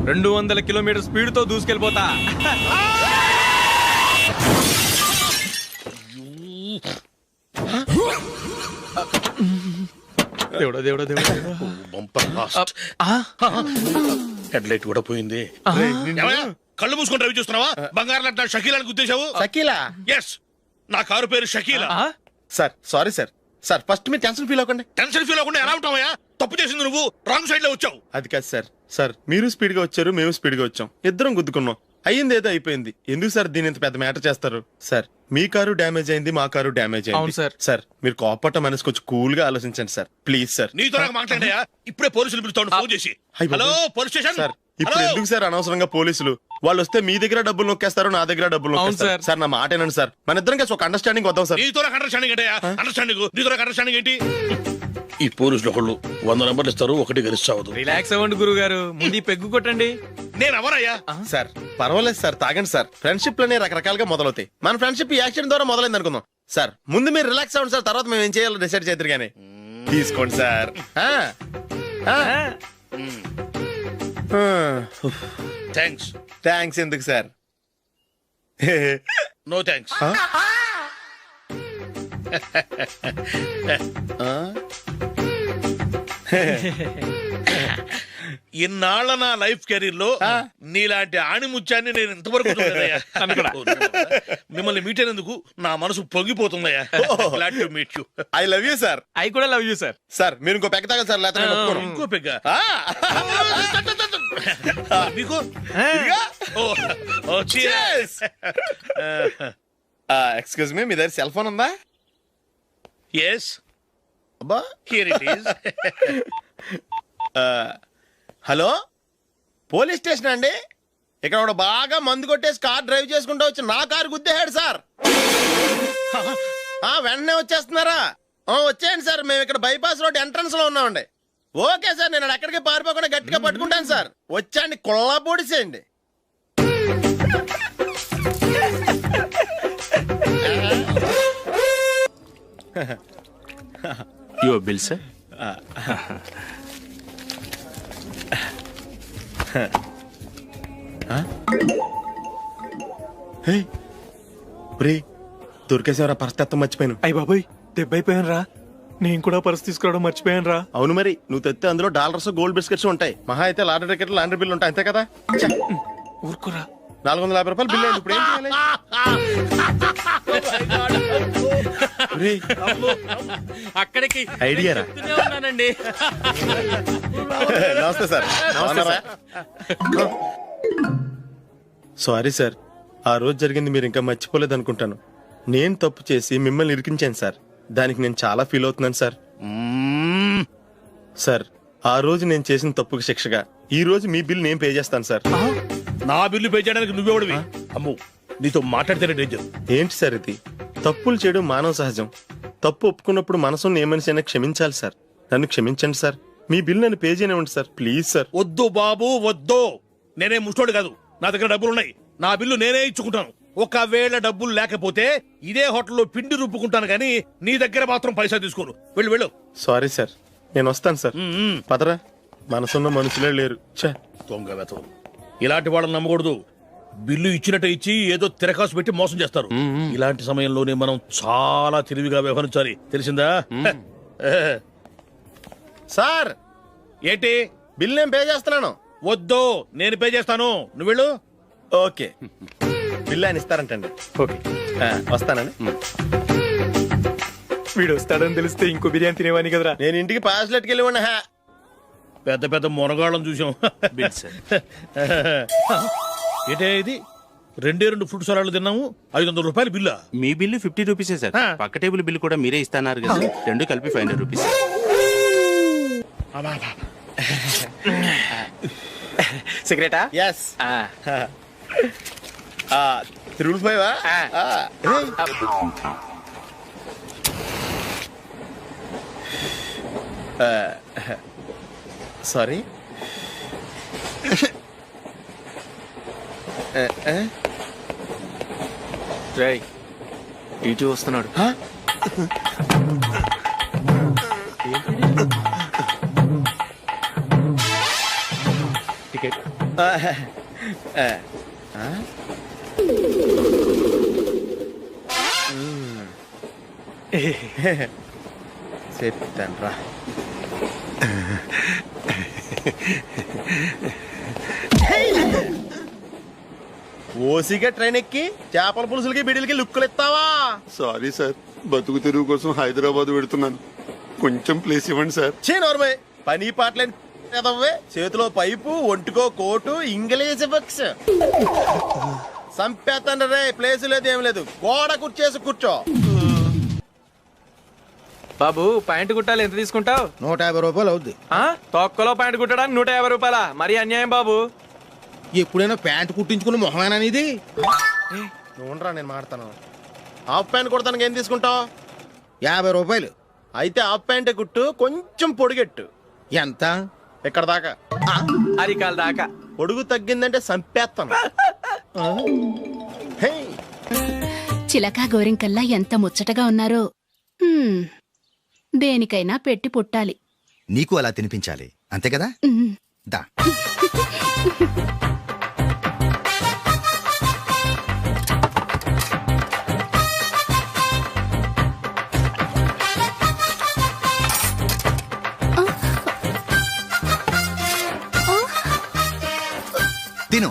200 kilometre speed తో దూసుకెళ్ళిపోతా. దేవుడా దేవుడా దేవుడా, హెడ్ లైట్ కూడా పోయింది. కళ్ళు మూసుకొని రవి చూస్తున్నావా? బంగారం లాంటి షకీలాని గుద్దేశావు. షకీలా? ఎస్, నా కారు పేరు Shakeela. Sir sorry sir. Sir first మీరు టెన్షన్ ఫీల్ అవ్వకండి. టెన్షన్ ఫీల్ అవ్వకుండా ఎలా ఉంటావయ్యా? తప్పు చేసింది నువ్వు, రాంగ్ సైడ్ లో వచ్చావు. అది కాదు సార్. సార్ మీరు స్పీడ్ గా వచ్చారు, మేము స్పీడ్ గా వచ్చాం, ఇద్దరం గుద్దుకున్నాం. అయ్యింది ఏదో అయిపోయింది. ఎందుకు సార్ దీని ఇంత పెద్ద మ్యాటర్ చేస్తారు? సార్ మీ కారు డ్యామేజ్ అయింది, మా కారు డ్యామేజ్ అయింది. సార్ మీరు కోపట్ట మనసు కొంచెం కూల్ గా ఆలోచించండి సార్, ప్లీజ్ సార్. నీతో నాకు మాట్లాడాయా? ఇప్పుడే పోలీసులు పిలుస్తాను, ఫోన్ చేసి. Hello police station. సార్ ఇప్పుడు ఎందుకు సార్ అనవసరంగా పోలీసులు? వాళ్ళు వస్తే మీ దగ్గర డబ్బులు నొక్కేస్తారు, నా దగ్గర డబ్బులు నొక్కేస్తారు. సార్ నా మాట ఏనండి సార్, మన ఇద్దరం కలిసి ఒక అండర్స్టాండింగ్ వద్దాం సార్. నీతో నాకు అండర్స్టాండింగ్ ఏంటయ్యా? అండర్స్టాండింగ్ నీతో నాకు అండర్స్టాండింగ్ ఏంటి? ఈ పోలీసులు ఒకళ్ళు 100 నెంబర్లు ఇస్తారు, ఒకటి గెలిచావదు. రిలాక్స్ అవ్వండి గురువు గారు, ముందు పెగ్గు కొట్టండి. నేను ఎవరయ్యా? సార్ పర్వాలేదు సార్, తాగండి సార్. ఫ్రెండ్షిప్ లోనే రకరకాలుగా మొదలవుతాయి. మన ఫ్రెండ్షిప్ ఈ యాక్సిడెంట్ ద్వారా మొదలైంది అనుకుందాం. సార్ ముందు మీరు రిలాక్స్ అవ్వండి సార్, తర్వాత మేము ఏం చేయాలో డిసైడ్ చేద్దరు గానీ. తీసుకోండి సార్. థ్యాంక్స్. థ్యాంక్స్ ఎందుకు సార్? No thanks. ఇన్నాళ్ళ నా లైఫ్ కెరీర్ లో నీలాంటి ఆణిముత్యాన్ని నేను ఇంతవరకు చూడలేదయ్యా. మిమ్మల్ని మీట్ అయినందుకు నా మనసు పొంగిపోతుందయ్యా. Glad to meet you. I love you sir. I కూడా లవ్ యూ సార్. సార్ మీరు ఇంకో పెక్క తాగండి సార్, లేకపోతే నేను ఒప్పుకోను. ఇంకో పెగ్గ మీకు? ఎక్స్క్యూజ్ మీ, మీ దగ్గర సెల్ ఫోన్ ఉందా? ఎస్, అబ్బా here it is. Hello police station అండి. ఇక్కడ ఒకడు బాగా మందు కొట్టేసి కార్ డ్రైవ్ చేసుకుంటూ వచ్చి నా కారు గుద్దేశాడు సార్. వెంటనే వచ్చేస్తున్నారా? వచ్చేయండి సార్, మేము ఇక్కడ బైపాస్ రోడ్ ఎంట్రన్స్ లో ఉన్నామండి. ఓకే సార్, నేను ఎక్కడికి పారిపోకుండా గట్టిగా పట్టుకుంటాను సార్. వచ్చాండి, కుళ్ళ పొడిసేయండి. Your bill sir. దొరికేసేవరా? పరిస్థితి మర్చిపోయాను. అయ్య బాబాయ్, దెబ్బైపోయాను రా. నేను కూడా పర్స్ తీసుకురావడం మర్చిపోయాను రా. అవును మరి, నువ్వు తెస్తే అందులో డాలర్స్ గోల్డ్ బిస్కెట్స్ ఉంటాయి. మహా అయితే లాటరీ టికెట్ లాండ్రీ బిల్లు ఉంటాయి, అంతే కదా? ఊరుకురా. 450 రూపాయలు బిల్లు అయింది. ఇప్పుడు ఏం చేయాలి? అక్కడికి ఐడియా రా. ఉన్నానండి. నమస్తే సార్. సారీ సార్, ఆ రోజు జరిగింది మీరు ఇంకా మర్చిపోలేదు అనుకుంటాను. నేను తప్పు చేసి మిమ్మల్ని ఇరికించాను సార్. దానికి నేను చాలా ఫీల్ అవుతున్నాను సార్. సార్ ఆ రోజు నేను చేసిన తప్పుకి శిక్షగా ఈ రోజు మీ బిల్ నేను పే చేస్తాను సార్. నా బిల్లు పే చేయడానికి నువ్వెవడివి? అమ్ము, నీతో మాట్లాడితేనే డేంజర్. ఏంటి సార్ ఇది? తప్పులు చేయడం మానవ సహజం. తప్పు ఒప్పుకున్నప్పుడు మనసుని ఏ మనిషి అయినా క్షమించాలి సార్. నన్ను క్షమించండి సార్. మీ బిల్ నన్ను పే చేయనివ్వండి సార్, ప్లీజ్ సార్. వద్దు బాబు వద్దు, నేనే ముష్టోడు కాదు. నా దగ్గర డబ్బులున్నాయి, నా బిల్లు నేనే ఇచ్చుకుంటాను. ఒకవేళ డబ్బులు లేకపోతే ఇదే హోటల్లో పిండి రుబ్బుకుంటాను, కానీ నీ దగ్గర మాత్రం పైసా తీసుకోను. వెళ్ళు వెళ్ళు. సారీ సార్, నేను వస్తాను సార్. పదరా, మనసున్న మనుషులే లేరు. దొంగ వెతవు, ఇలాంటి వాళ్ళని నమ్మకూడదు. బిల్లు ఇచ్చినట్టు ఇచ్చి ఏదో తిరకాసు పెట్టి మోసం చేస్తారు. ఇలాంటి సమయంలోనే మనం చాలా తెలివిగా వ్యవహరించాలి, తెలిసిందా? సార్ ఏంటి? బిల్ నేను పే చేస్తున్నాను. వద్దు, నేను పే చేస్తాను, నువ్వు వెళ్ళు. ఓకే, బిల్ ఆయన ఇస్తారంటండి. ఓకే, వస్తానండి. వీడు వస్తాడని తెలిస్తే ఇంకో బిర్యానీ తినేవాని కదరా. నేను ఇంటికి పాస్లెట్కి వెళ్ళి ఉన్నా. పెద్ద పెద్ద మొనగాళ్ళం చూసాం. Bill sir. ఏంటే ఇది? 2 ఫ్రూట్ సలాడ్లు తిన్నాము, 500 రూపాయలు బిల్లా? మీ బిల్లు 50 రూపీసే సార్. పక్క టేబుల్ బిల్లు కూడా మీరే ఇస్తాన్నారు కదా, రెండు కలిపి 500 రూపీస్. సిగరెటా? ఎస్. 3 సారీ. రై, ఇటు వస్తున్నాడు. టికెట్. చెప్తాను రా. ఓసిగా ట్రైన్ ఎక్కి చేపల పులుసులకి బిడిలకి లుక్కులు ఇస్తావా? సారీ సార్, బతుకు తెరువు కోసం హైదరాబాద్ పెడుతున్నాను. కొంచెం ప్లేస్ ఇవ్వండి సార్. నోర్మే పని పాటలేని కదవ్వే. చేతిలో పైపు, ఒంటికో కోటు, ఇంగ్లీష్ బుక్స్. సంపేతండ్రి రే, ప్లేస్ లేదు ఏం లేదు. గోడ కుర్చేసి కూర్చో. బాబు ప్యాంటు కుట్టాలి, ఎంత తీసుకుంటావు? 150 రూపాయలు అవుద్ది. తొక్కలో ప్యాంటు కుట్టడానికి 150 రూపాయల? మరి అన్యాయం బాబు. ఎప్పుడైనా ప్యాంటు కుట్టించుకున్న మొహమేనా ఇది? నువ్వురా, నేను మాడతాను. హాఫ్ ప్యాంట్ కుడతానికి ఏం తీసుకుంటావు? 50 రూపాయలు. అయితే హాఫ్ ప్యాంటే కుట్టు, కొంచెం పొడిగెట్టు. ఎంత? ఇక్కడ దాకా. అరికాల దాకా. పొడుగు తగ్గిందంటే సంపేస్తాను. హే, చిలకా గోరింకల్లా ఎంత ముచ్చటగా ఉన్నారో. హ్మ్, దేనికైనా పెట్టి పుట్టాలి. నీకు అలా తినిపించాలి, అంతే కదా? ఉమ్. దా. తిను.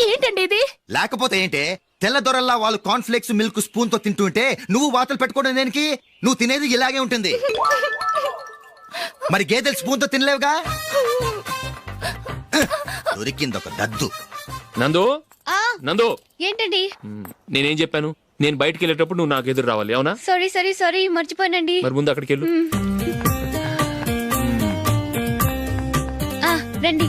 ఏంటండి ఇది? లేకపోతే ఏంటే, తెల్లదొరల్లా వాళ్ళు కార్న్ఫ్లేక్స్ మిల్క్ స్పూన్ తో తింటుంటే నువ్వు వాతలు పెట్టుకోవడం దేనికి? నువ్వు తినేది ఇలాగే ఉంటుంది. మరి గేదెలు స్పూన్ తో తినలేవుగా. దొరికిందొక దద్దు. నందు, నందు, ఏంటండి? నేనేం చెప్పాను? నేను బయటికి వెళ్ళేటప్పుడు నువ్వు నాకు ఎదురు రావాలి, అవునా? సారీ సారీ సారీ, మర్చిపోయానండి. మరి ముందు అక్కడికి వెళ్ళు. రండి.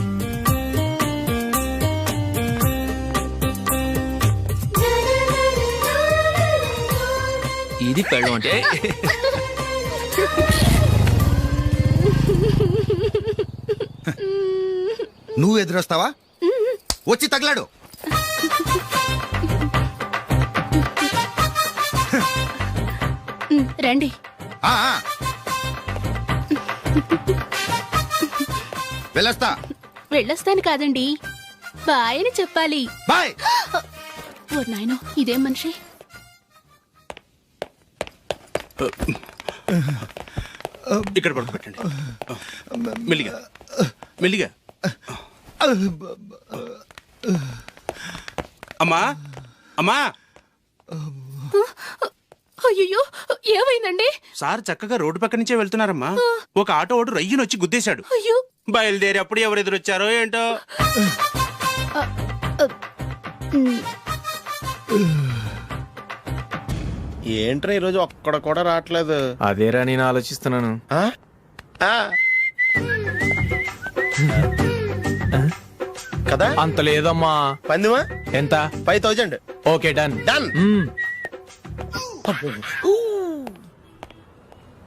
ఇది పెళ్ళం అంటే. నువ్వు ఎదురొస్తావా? వచ్చి తగలాడు. రండి. ఆ, ఆ. వెళ్ళొస్తా. వెళ్ళొస్తాను కాదండి, బాయ్ అని చెప్పాలి. బాయ్. ఓ నాయనో, ఇదేం మనిషి? ఇక్కడ పడుకోబెట్టండి. మెల్లిగా మెల్లిగా. అమ్మా, అమ్మా. అయ్యో, ఏమైందండి? సార్ చక్కగా రోడ్డు పక్క నుంచే వెళ్తున్నారమ్మా. ఒక ఆటో ఓడు రయ్యను వచ్చి గుద్దేశాడు. అయ్యో. బయలుదేరి అప్పుడు ఎవరు ఎదురొచ్చారో ఏంటో. ఏంట్రా ఈరోజు ఒక్కడ కూడా రావట్లేదు? అదేరా నేను ఆలోచిస్తున్నాను. ఆ? ఆ. కదా అంత లేదమ్మా. పందిమా ఎంత? 5000. Okay, done. డన్.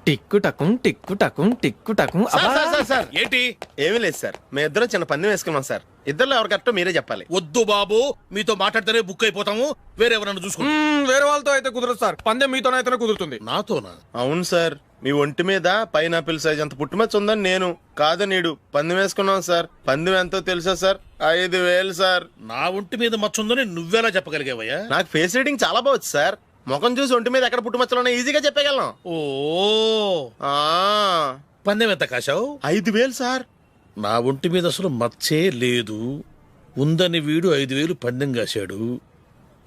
టిక్కు టకుం టిక్కు టకుం టిక్కు టకుం. సార్ ఏంటి? ఏమీ లేదు సార్, మేము ఇద్దరం చిన్న పందెం వేసుకున్నాం సార్. ఇద్దరు ఎవరు కరెక్టో మీరే చెప్పాలి. వద్దు బాబు, మీతో మాట్లాడితేనే బుక్ అయిపోతాము. వేరే ఎవరన్నా చూసుకుంటాం. వేరే వాళ్ళతో అయితే కుదరదు సార్, పందెం మీతోనైతేనే కుదురుతుంది. నాతోనా? అవును సార్, మీ ఒంటి మీద పైనాపిల్ సైజ్ అంత పుట్టుమచ్చ ఉందని నేను కాదు నీడు పందెం వేసుకున్నాం సార్. పందెం ఎంతో తెలుసా సార్? 5000 సార్. నా ఒంటి మీద మచ్చ ఉందని నువ్వెలా చెప్పగలిగావయ్యా? నాకు ఫేస్ రీడింగ్ చాలా బాగుంది సార్. ముఖం చూసి ఒంటి మీద ఎక్కడ పుట్టుమచ్చలో ఈజీగా చెప్పగలను. ఓ, ఆ, పందెం ఎంత కాశావు? 5000 సార్. నా ఒంటి మీద అసలు మచ్చే లేదు. ఉందని వీడు 5000 పందెం కాశాడు.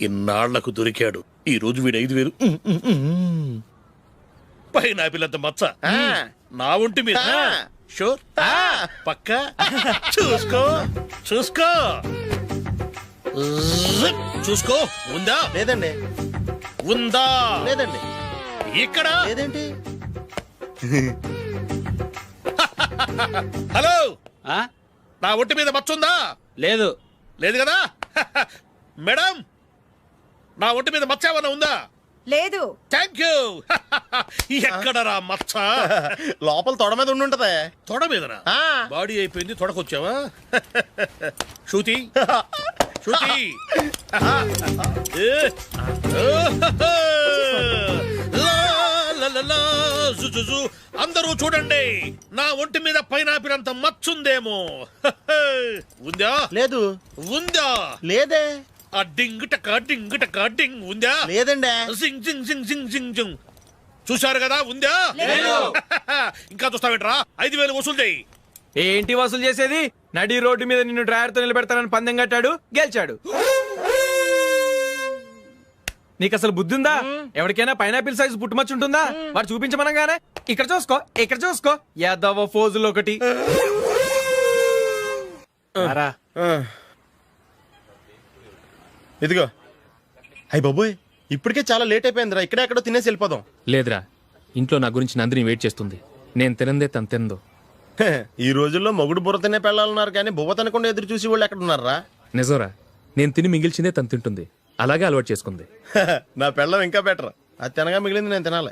ఇన్నాళ్లకు దొరికాడు. ఈ రోజు వీడు 5000. పైన పిల్లంత మచ్చ నా ఒంటి మీద. షూర్, పక్క. చూసుకో చూసుకో చూసుకో. ఉందా? లేదండి. ఉందా? లేదండి. ఇక్కడ లేదేంటి? హలో, నా ఒంటి మీద మచ్చ ఉందా? లేదు. లేదు కదా? మేడం, నా ఒంటి మీద మచ్చ ఏమన్నా ఉందా? లేదు. Thank you. ఎక్కడరా మచ్చ? లోపల తొడ మీద ఉండుంటదే. తొడ మీదనా? బాడీ అయిపోయింది, తొడకొచ్చావా? శృతి, శృతి. జుజుజు అందరూ చూడండి, నా ఒంటి మీద పైనాపిల్ అంత మచ్చుందేమో. ఉందా? లేదు. ఉందా? లేదే. ఆ డింగ్ టక డింగ్ ఉందా? లేదండి. జింగ్ జింగ్ జింగ్ జింగ్ జింగ్ జింగ్. చూశారు కదా, ఉందా? ఇంకా చూస్తావేంట్రా? 5,000 వసూలు చేయి. ఏంటి వసూలు చేసేది? నడి రోడ్డు మీద నిన్ను డ్రైవర్తో నిలబెడతానని పందెం కట్టాడు, గెలిచాడు. నీకు అసలు బుద్ధి ఉందా? ఎవరికైనా పైనాపిల్ సైజ్ పుట్టుమచ్చు ఉంటుందా? వాడు చూపించమనగానే ఇక్కడ చూసుకో, ఇక్కడ చూసుకో, యాదవ ఫోజులు ఒకటి. రా. ఇదిగో. అయ్య బాబోయ్, ఇప్పటికే చాలా లేట్ అయిపోయిందిరా. ఇక్కడే ఎక్కడో తినేసి వెళ్ళిపోదాం. లేదురా, ఇంట్లో నా గురించి నందిని వెయిట్ చేస్తుంది. నేను తినందే తను తిందో. ఈ రోజుల్లో మొగుడు బుర్ర తినే పెళ్ళాలన్నారు కానీ బువ్వ తినకుండా ఎదురు చూసి వాళ్ళు ఎక్కడ ఉన్నారా? నిజంరా, నేను తిని మిగిల్చిందే తను తింటుంది. అలాగే అలవాటు చేసుకుంది. నా పెళ్ళం ఇంకా బెటర్. అది తినగా మిగిలింది నేను తినాలి.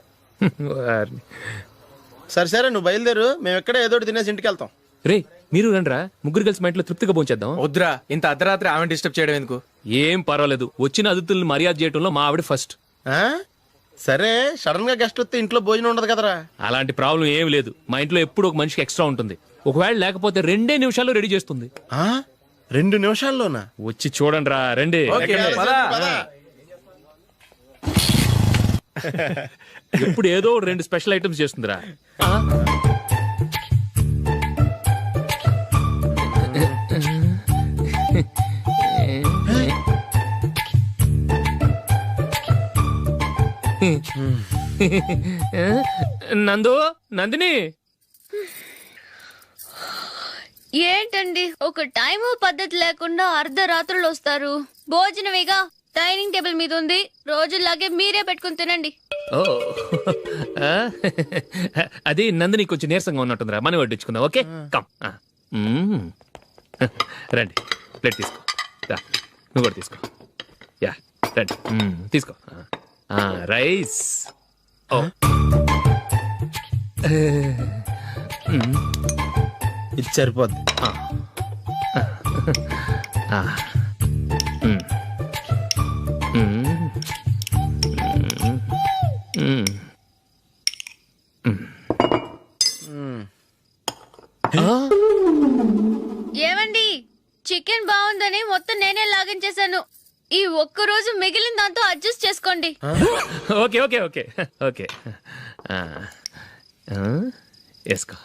సరే నువ్వు బయలుదేరు, మేము ఎక్కడ ఏదో ఒకటి తినేసి ఇంటికి వెళ్తాం. రే, మీరు రండ్రా, ముగ్గురు కలిసి మా ఇంట్లో తృప్తిగా పోంచేద్దాం. వద్దురా, ఇంత అర్ధరాత్రి ఆమె డిస్టర్బ్ చేయడం ఎందుకు? ఏం పర్వాలేదు, వచ్చిన అతిథుల్ని మర్యాద చేయడంలో మా ఆవిడ ఫస్ట్. ఆ? సరే, సడన్ గా గెస్ట్ వస్తే ఇంట్లో భోజనం ఉండదు కదరా. అలాంటి ప్రాబ్లం ఏం లేదు. మా ఇంట్లో ఎప్పుడు ఒక మనిషికి ఎక్స్ట్రా ఉంటుంది. ఒకవేళ లేకపోతే 2 నిమిషాల్లో రెడీ చేస్తుంది. 2 నిమిషాల్లోనా? వచ్చి చూడండి రా, రండి. ఓకే, పద. ఎప్పుడు ఏదో 2 స్పెషల్ ఐటమ్స్ చేస్తుందిరా. నందిని, ఏంటండి ఒక టైము పద్ధతి లేకుండా అర్ధరాత్రులు వస్తారు? భోజనమేగా, డైనింగ్ టేబుల్ మీద ఉంది, రోజుల్లాగే మీరే పెట్టుకుని తినండి. ఓ అది నందిని కొంచెం నీరసంగా ఉన్నట్టుందిరా, మనం వడ్డించుకుందాం. Okay, come. రండి, ప్లేట్ తీసుకో. నువ్వు కూడా తీసుకో. యా, రండి, తీసుకో. రైస్. ఓ ఇది సరిపోద్ది. ఏమండి, చికెన్ బాగుందని మొత్తం నేనే లాగించేశాను. ఈ ఒక్క రోజు మిగిలిన దాంతో అడ్జస్ట్ చేసుకోండి. ఓకే ఓకే ఓకే ఓకే, వేసుకో.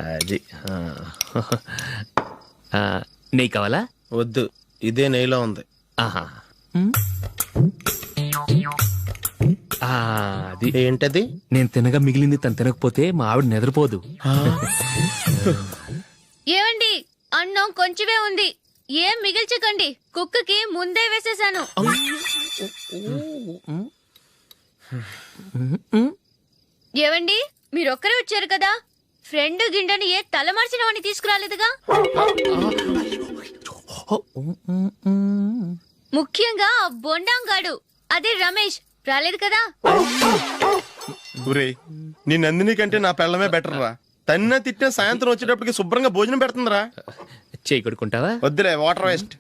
అది నెయ్యి కావాలా? వద్దు, ఇదే నెయ్యిలో ఉంది. ఆహా, అది ఏంటది? నేను తినగా మిగిలింది తను తినకపోతే మా ఆవిడ నిద్రపోదు. ఏమండి, అన్నం కొంచెమే ఉంది, ఏం మిగిల్చకండి. కుక్కకి ముందే వేసేసాను. ఏవండి, మీరొక్కరే వచ్చారు కదా, ఫ్రెండ్ గిండెని ఏ తలమార్చిన వాడిని తీసుకురాలేదుగా? ముఖ్యంగా ఆ బొండాంగాడు, అదే రమేష్, రాలేదు కదా? ఊరే, నీ నందిని కంటే నా పెళ్ళమే బెటర్ రా. తన్న తిట్టిన సాయంత్రం వచ్చేటప్పటికి శుభ్రంగా భోజనం పెడుతుందిరా. చేయి కొడుకుంటావా? వద్దులే, వాటర్ వేస్ట్.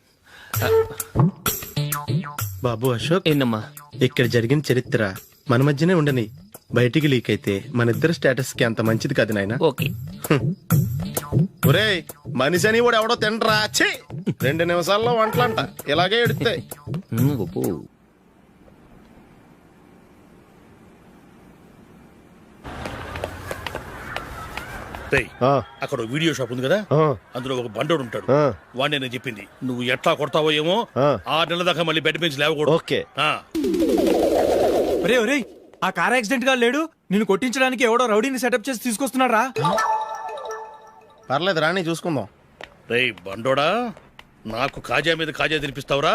బాబు అశోక్, ఏంటమ్మా? ఇక్కడ జరిగిన చరిత్ర మన మధ్యనే ఉండని, బయటికి లీక్ అయితే మన ఇద్దరు స్టేటస్ కి అంత మంచిది కాదు నాయన. ఓకే. ఒరే, మనిషి అని కూడా ఎవడో తినరా. 2 నిమిషాల్లో వంటలంట ఇలాగే ఎడుతాయి. అక్కడ వీడియో షాప్ ఉంది కదా, అందులో ఒక బండోడు ఉంటాడు. వాడిని నేను చెప్పింది, నువ్వు ఎట్లా కొడతావో ఏమో, 6 నెలల దాకా మళ్ళీ బెడ్ పెంచి లేవకూడదు. ఓకే. ఒరే ఒరే, ఆ కార్ యాక్సిడెంట్ గా లేడు, నిన్ను కొట్టించడానికి ఎవడో రౌడీని సెటప్ చేసి తీసుకొస్తున్నారా? పర్లేదు రాని, చూసుకుందాం. రే బండోడా, నాకు కాజా మీద కాజా తినిపిస్తావురా?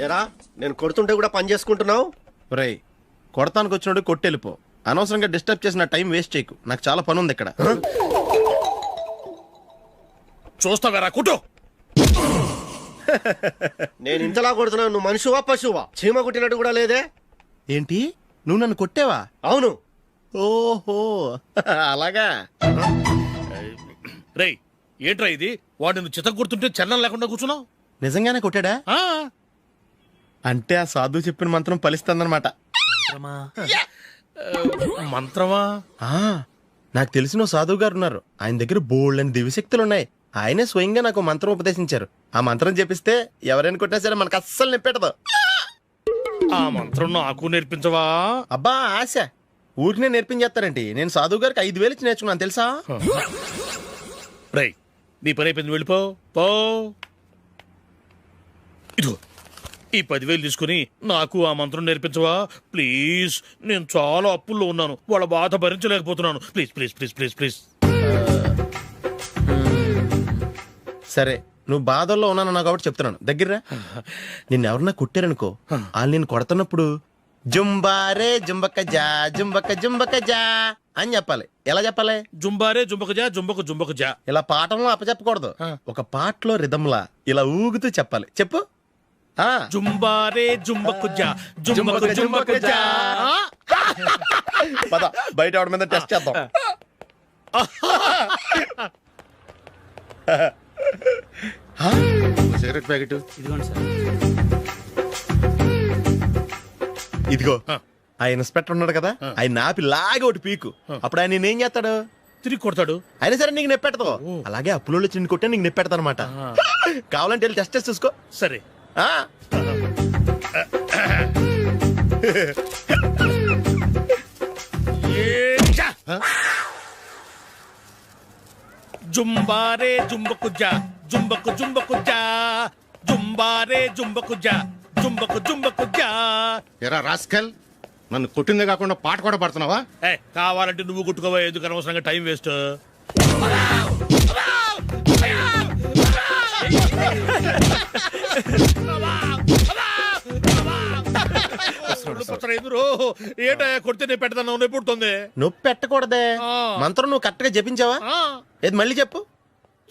ఎరా, నేను కొడుతుంటే కూడా పని చేసుకుంటున్నావు? రేయ్, కొడతానికి వచ్చినోడు కొట్టెళ్ళిపో. అనవసరంగా డిస్టర్బ్ చేసిన టైం వేస్ట్ చేయకు, నాకు చాలా పని ఉంది ఇక్కడ. చూస్తావేరా, కుట్టు. నేను ఇంతలా కొడుతున్నావు, నువ్వు మనిషివా పశువా? చీమ కుట్టినట్టు కూడా లేదే. ఏంటి, నువ్వు నన్ను కొట్టావా? అవును. ఓహో, అలాగా. రేయ్, ఏంట్రా ఇది? వాడు నువ్వు చిత్త గుర్తుంటే చలనం లేకుండా కూర్చున్నావు. నిజంగానే కొట్టాడా? అంటే ఆ సాధువు చెప్పిన మంత్రం ఫలిస్తుందన్నమాట. మంత్రమా? ఆ, నాకు తెలిసిన ఓ సాధువు గారు ఉన్నారు. ఆయన దగ్గర బోల్డ్ అని దివ్యశక్తులు ఉన్నాయి. ఆయనే స్వయంగా నాకు మంత్రం ఉపదేశించారు. ఆ మంత్రం చెప్పిస్తే ఎవరైనా కొట్టినా సరే మనకు అస్సలు నిప్పెట్టదు. ఆ మంత్రం నాకు నేర్పించవా? అబ్బా ఆశ, ఊరినే నేర్పించేస్తారండి. నేను సాధువు గారికి 5,000 ఇచ్చి నేర్చుకున్నాను తెలుసా. రై, నీ పని అయిపోయింది, వెళ్ళిపో పో. ఇదిగో ఈ 10,000 తీసుకుని నాకు ఆ మంత్రం నేర్పించవా ప్లీజ్? నేను చాలా అప్పుల్లో ఉన్నాను, వాళ్ళ బాధ భరించలేకపోతున్నాను. Please please please please please. సరే, నువ్వు బాధల్లో ఉన్నాను నాకు కాబట్టి చెప్తున్నాను. దగ్గర నిన్ను ఎవరన్నా కొట్టారనుకో, వాళ్ళు నేను కొడుతున్నప్పుడు జుంబారే జుంబక జా జుంబక జుంబక జా అని చెప్పాలి. ఎలా చెప్పాలి? జుంబారే జుంబక జా జుంబకు జుంబకు జా. ఇలా పాఠంలో అప్పచెప్పకూడదు, ఒక పాటలో రిధంలా ఇలా ఊగుతూ చెప్పాలి. చెప్పు. జుంబారే జుంబకు జా జుంబకు జుంబకు జా. పద బయట ఎవరి మీద టెస్ట్ చేద్దాం. సిగరెట్ ప్యాకెట్ ఇదిగో. ఆ ఇన్స్పెక్టర్ ఉన్నాడు కదా, ఆయన నాపి లాగే ఒకటి పీకు. అప్పుడు ఆయన నేనేం చేస్తాడు? తిరిగి కొడతాడు. అయినా సరే నీకు నెప్పెడతావు. అలాగే అప్పులో చిన్న కొట్టే నీకు నెప్పెడతా అనమాట. కావాలంటే వెళ్ళి టెస్ట్ చేసి చూసుకో. సరే. జుంబారే జుంబకు జా జుంబకు జుంబకు జా జుంబారే జుంబకు జా జుంబకు జుంబకు జా. ఎరా రాస్కల్, నన్ను కొట్టిందే కాకుండా పాట కూడా పడుతున్నావా? కావాలంటే నువ్వు కొట్టుకోవా, ఎందుకు అనవసరంగా టైం వేస్ట్. ఏటా కొడితే నేను పెడతాను, నొప్పి పుడుతుంది. నొప్పి పెట్టకూడదే. మంత్రం నువ్వు కరెక్ట్ గా జపించావా? ఏది మళ్ళీ చెప్పు.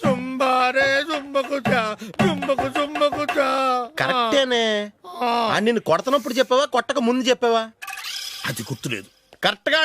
జుంబారే జుంబకు జా జుంబకు జుంబకు జా. కరెక్టేనే. నిన్ను కొడుతున్నప్పుడు చెప్పావా, కొట్టక ముందు చెప్పావా? అది గుర్తులేదు. కరెక్ట్ గా